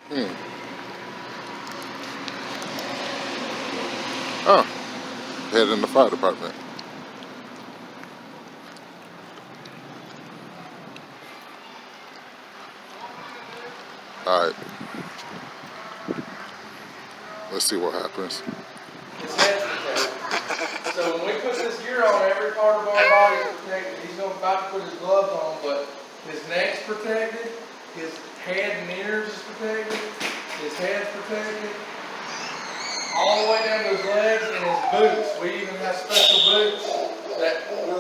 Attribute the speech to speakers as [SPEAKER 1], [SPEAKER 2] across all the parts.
[SPEAKER 1] Hmm. Oh, head in the fire department. All right, let's see what happens.
[SPEAKER 2] His head's protected. So when we put this gear on, every part of our body is protected. He's about to put his gloves on, but his neck's protected, his head and ears is protected, his head's protected, all the way down to his legs and his boots. We even have special boots that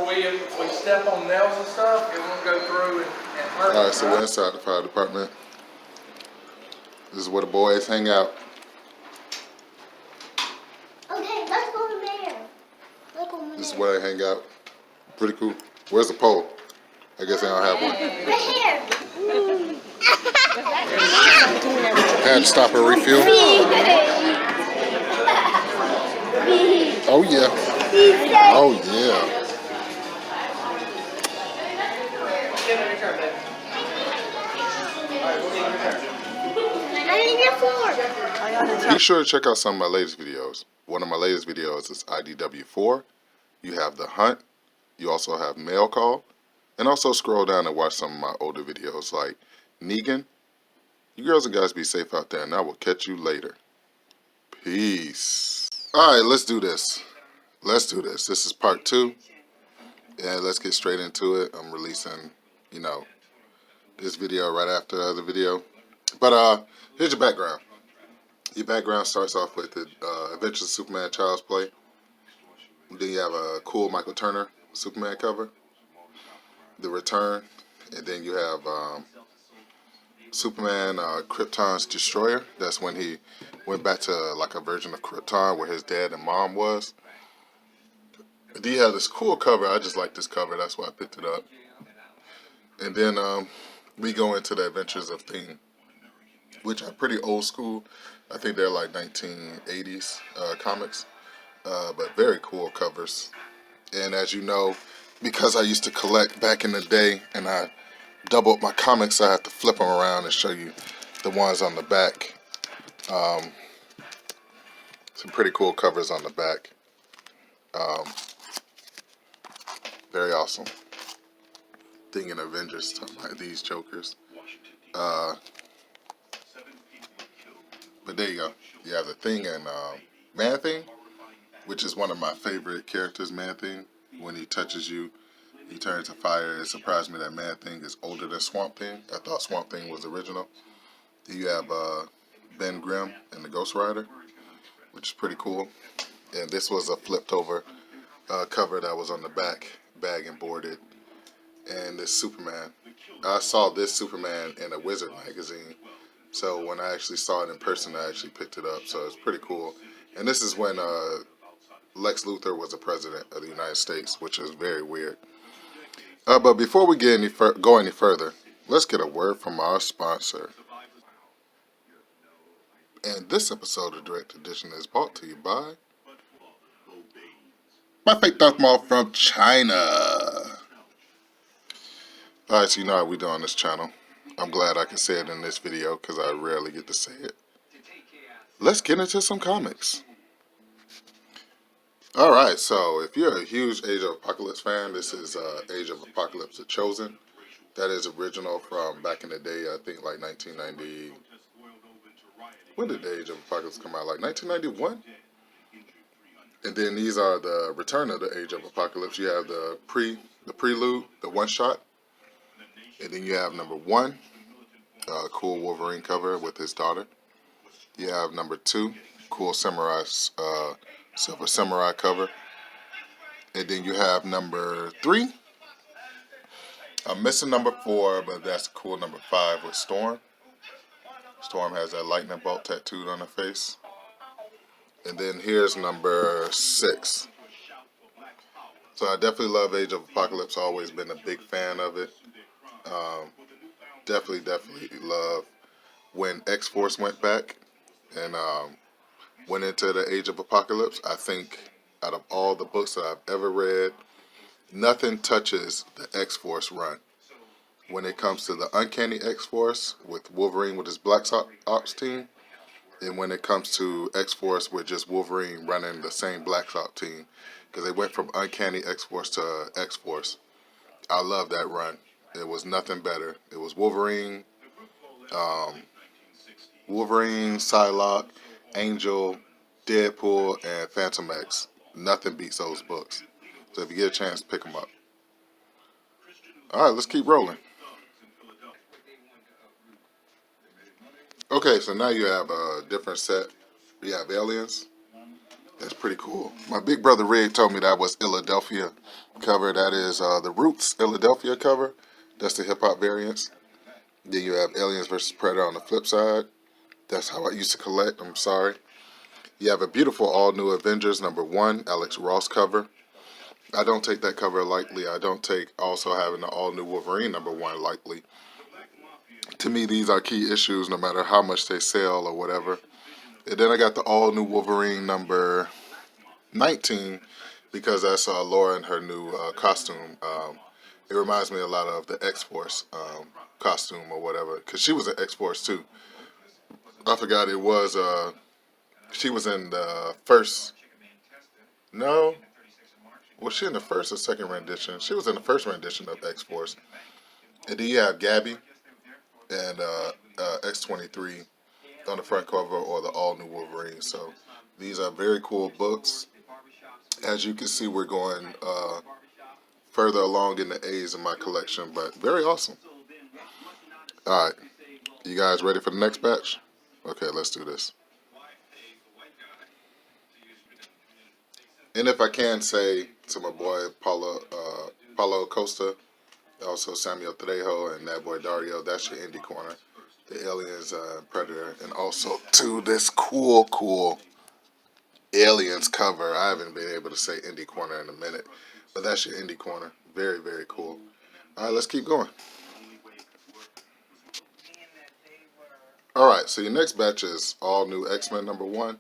[SPEAKER 2] where if we step on nails and stuff, it won't go through and hurt
[SPEAKER 1] All right,
[SPEAKER 2] us,
[SPEAKER 1] so we're inside the fire department. This is where the boys hang out.
[SPEAKER 3] Okay, let's go in there. Let's go in there.
[SPEAKER 1] This is where they hang out. Pretty cool. Where's the pole? I guess they don't have one.
[SPEAKER 3] Right here.
[SPEAKER 1] Had to stop and refuel. Oh yeah. Oh yeah.
[SPEAKER 3] I didn't get four.
[SPEAKER 1] Be sure to check out some of my latest videos. One of my latest videos is IDW4. You have The Hunt. You also have Mail Call. And also scroll down and watch some of my older videos like Negan. You girls and guys be safe out there, and I will catch you later. Peace. Alright, let's do this. Let's do this. This is part 2. And let's get straight into it. I'm releasing, this video right after the other video. But here's your background. Your background starts off with the Adventures of Superman Child's Play. Then you have a cool Michael Turner Superman cover. The Return. And then you have Superman Krypton's Destroyer. That's when he went back to like a version of Krypton where his dad and mom was. Then you have this cool cover. I just like this cover. That's why I picked it up. And then we go into the Adventures of Thing, which are pretty old school. I think they're like 1980s comics, but very cool covers. And as you know, because I used to collect back in the day and I doubled my comics, I have to flip them around and show you the ones on the back. Some pretty cool covers on the back. Very awesome. Thing in Avengers, talking about these jokers. But there you go. You have the Thing and Man-Thing, which is one of my favorite characters, Man-Thing. When he touches you, he turns to fire. It surprised me that Man-Thing is older than Swamp Thing. I thought Swamp Thing was original. You have Ben Grimm and the Ghost Rider, which is pretty cool. And this was a flipped over cover that was on the back, bag and boarded. And this Superman. I saw this Superman in a Wizard magazine. So when I actually saw it in person, I actually picked it up. So it's pretty cool. And this is when Lex Luthor was the president of the United States, which is very weird. But before we get go any further, let's get a word from our sponsor. And this episode of Direct Edition is brought to you by my fake Darth Maul from China. Alright, so you know how we do on this channel. I'm glad I can say it in this video because I rarely get to say it. Let's get into some comics. Alright, so if you're a huge Age of Apocalypse fan, this is Age of Apocalypse The Chosen. That is original from back in the day, I think like 1990. When did the Age of Apocalypse come out? Like 1991? And then these are the Return of the Age of Apocalypse. You have the prelude, the one shot. And then you have number 1, cool Wolverine cover with his daughter. You have number 2, cool Samurai, Silver Samurai cover. And then you have number 3. I'm missing number 4, but that's cool number 5 with Storm. Storm has that lightning bolt tattooed on her face. And then here's number 6. So I definitely love Age of Apocalypse. Always been a big fan of it. Definitely love when X-Force went back and went into the Age of Apocalypse. I think out of all the books that I've ever read, nothing touches the X-Force run. when it comes to the Uncanny X-Force with Wolverine with his Black Ops team, and when it comes to X-Force with just Wolverine running the same Black Ops team, because they went from Uncanny X-Force to X-Force. I love that run. It was nothing better. It was Wolverine, Psylocke, Angel, Deadpool, and Phantom X. Nothing beats those books. So if you get a chance, pick them up. All right, let's keep rolling. Okay, so now you have a different set. You have Aliens. That's pretty cool. My big brother Rig told me that was Philadelphia cover. That is the Roots Philadelphia cover. That's the hip hop variants. Then you have Aliens versus Predator on the flip side. That's how I used to collect. I'm sorry. You have a beautiful all new Avengers #1 Alex Ross cover. I don't take that cover lightly. I don't take also having the all new Wolverine #1 lightly. To me, these are key issues no matter how much they sell or whatever. And then I got the all new Wolverine #19 because that's Laura in her new costume. It reminds me a lot of the X-Force costume or whatever, because she was an X-Force too. I forgot it was, she was in the first, no, was she in the first or second rendition? She was in the first rendition of X-Force. And then you have Gabby and X-23 on the front cover, or the all new Wolverine. So these are very cool books. As you can see, we're going further along in the A's in my collection, but very awesome. All right, you guys ready for the next batch? Okay, let's do this. And if I can say to my boy Paulo Costa, also Samuel Trejo, and that boy Dario, that's your indie corner. The Aliens Predator, and also to this cool Aliens cover. I haven't been able to say indie corner in a minute, but that's your indie corner. Very, very cool. All right, let's keep going. All right, so your next batch is all new X-Men #1.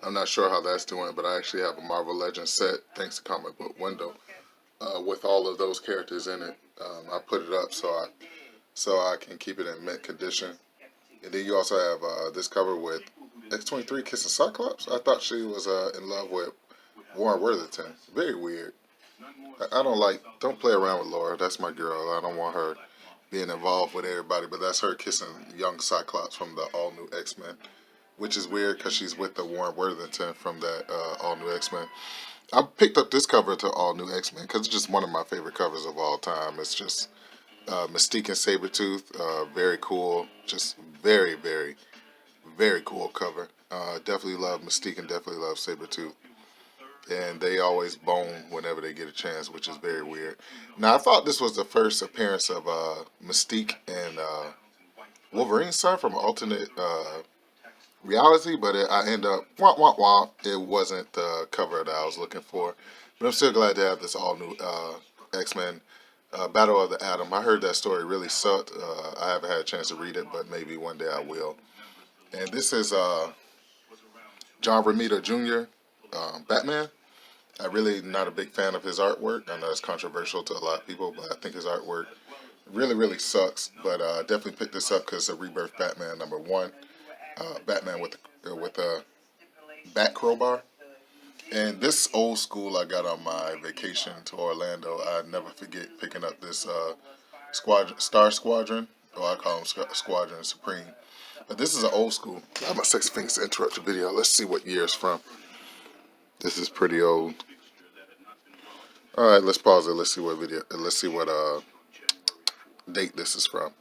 [SPEAKER 1] I'm not sure how that's doing, but I actually have a Marvel Legends set, thanks to Comic Book Window, with all of those characters in it. I put it up so I can keep it in mint condition. And then you also have this cover with X-23 kissing Cyclops. I thought she was in love with Warren Worthington. Very weird. I don't play around with Laura. That's my girl. I don't want her being involved with everybody, but that's her kissing young Cyclops from the all new X-Men, which is weird because she's with the Warren Worthington from that all new X-Men. I picked up this cover to all new X-Men because it's just one of my favorite covers of all time. It's just Mystique and Sabretooth, very cool. Just very, very, very cool cover. Definitely love Mystique and definitely love Sabretooth. And they always bone whenever they get a chance, which is very weird. Now, I thought this was the first appearance of Mystique and Wolverine's son from an alternate reality, but I end up, it wasn't the cover that I was looking for. But I'm still glad to have this all new X-Men Battle of the Atom. I heard that story really sucked. I haven't had a chance to read it, but maybe one day I will. And this is John Romita Jr., Batman. I'm really not a big fan of his artwork. I know it's controversial to a lot of people, but I think his artwork really, really sucks. But definitely picked this up because it's a Rebirth Batman #1. Batman with a bat crowbar. And this old school I got on my vacation to Orlando. I never forget picking up this Star Squadron, or I call them Squadron Supreme. But this is an old school. I have my sex fingers to interrupt the video. Let's see what year it's from. This is pretty old. All right, let's pause it. Let's see what date this is from.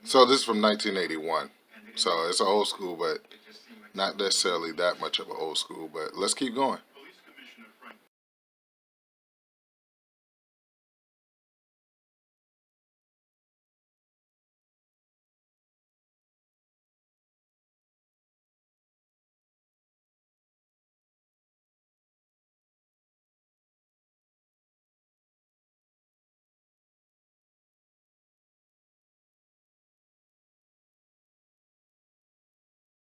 [SPEAKER 1] So this is from 1981. So it's an old school, but not necessarily that much of an old school. But let's keep going.